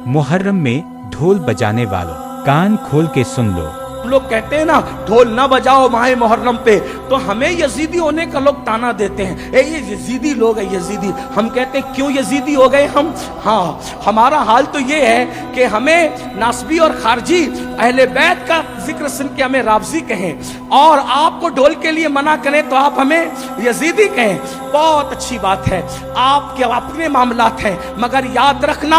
मुहर्रम में ढोल बजाने वालों, कान खोल के सुन लो। हम लोग कहते हैं ना ढोल ना बजाओ माह मुहर्रम पे, तो हमें यजीदी होने का लोग ताना देते हैं, ए ये यजीदी लोग है यजीदी। हम कहते हैं क्यों यजीदी हो गए हम? हाँ, हमारा हाल तो ये है कि हमें नासबी और खारजी अहले बैत का जिक्र सुन के हमें रावजी कहें, और आपको ढोल के लिए मना करें तो आप हमें यजीदी कहें। बहुत अच्छी बात है, आपके अपने मामलात हैं, मगर याद रखना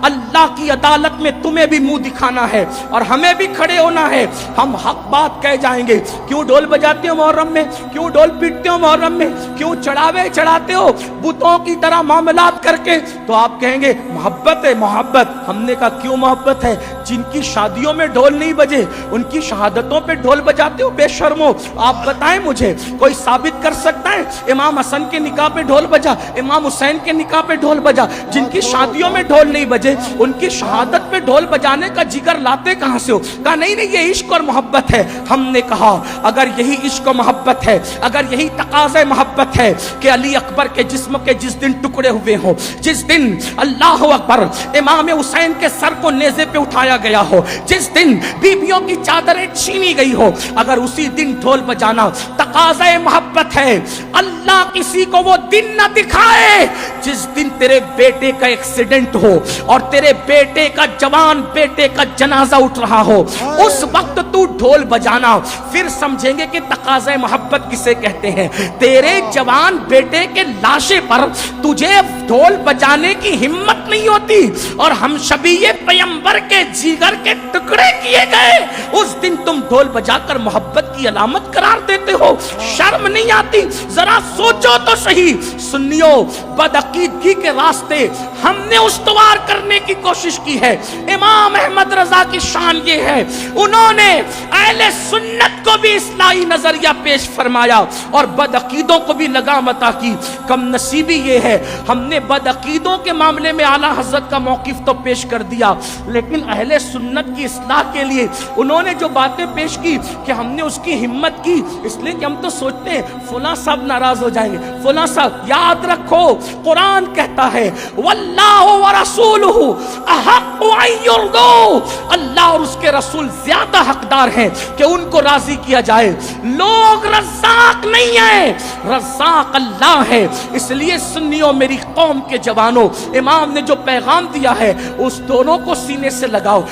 अल्लाह की अदालत में तुम्हें भी मुंह दिखाना है और हमें भी खड़े होना है। हम हक बात कह जाएंगे, क्यों ढोल बजाते हो मुहर्रम में, क्यों ढोल पीटते हो मुहर्रम में, क्यों चढ़ावे चढ़ाते हो बुतों की तरह मामलात करके, तो आप कहेंगे मोहब्बत है मोहब्बत। हमने कहा क्यों मोहब्बत है? जिनकी शादियों में ढोल नहीं बजे उनकी शहादतों पे ढोल बजाते हो बेशर्मो। आप बताएं मुझे, कोई साबित कर सकता है इमाम हसन के निकाह पे ढोल बजा, इमाम हुसैन के निकाह पे ढोल बजा? जिनकी शादियों में ढोल नहीं बजे उनकी शहादत पे ढोल बजाने का जिगर लाते कहां से हो? कहा नहीं नहीं ये इश्क और मोहब्बत है। हमने कहा अगर यही इश्क और मोहब्बत है, अगर यही तकाज़े मोहब्बत है कि अली अकबर के जिस्म के जिस दिन टुकड़े हुए हो, जिस दिन अल्लाह अकबर इमाम हुसैन के सर को नेज़े पे उठाया गया हो, जिस दिन बीबियों की चादरें छीनी गई हो, अगर उसी दिन ढोल बजाना तकाज़े मोहब्बत है, अल्लाह किसी को वो दिन न दिखाए जिस दिन तेरे बेटे का एक्सीडेंट हो और तेरे बेटे का जवान बेटे का जनाजा उठ रहा हो, उस वक्त तू ढोल बजाना, फिर समझेंगे कि तकाज़े मोहब्बत किसे कहते हैं। तेरे जवान बेटे के लाशे पर तुझे ढोल बजाने की हिम्मत नहीं होती और हम शबीए पैगंबर के जिगर के टुकड़े किए गए, उस दिन तुम ढोल बजाकर मोहब्बत की अलामत करार देते हो। शर्म नहीं आती? जरा सोचो तो सही। सुन्नियों, बदअकीदगी के रास्ते हमने उस्तवार करने की कोशिश की है। इमाम अहमद रजा की शान ये है, उन्होंने अहले सुन्नत को भी इस्लाही नजरिया पेश फरमाया और बदअकीदों को भी लगाम अता की। कम नसीबी ये है हमने बदअकीदों के मामले में आला हजरत का मौकिफ तो पेश कर दिया, लेकिन अहले सुन्नत की इस्लाह के लिए उन्होंने जो बातें पेश की कि हमने उसकी हिम्मत की, इसलिए कि हम तो सोचते हैं फुला साहब नाराज हो जाएंगे, फुला साहब। याद रखो कुरान कहता है वल्लाहु व रसूलुहु अहqqu अन युरदू, अल्लाह और उसके रसूल ज्यादा हकदार हैं कि उनको राजी किया जाए। लोग रज़्ज़ाक नहीं है, रज़्ज़ाक अल्लाह है। इसलिए सुन्नियों, मेरी कौम के जवानों, इमाम ने जो पैगाम दिया है उस दोनों को सीने से लगाओ।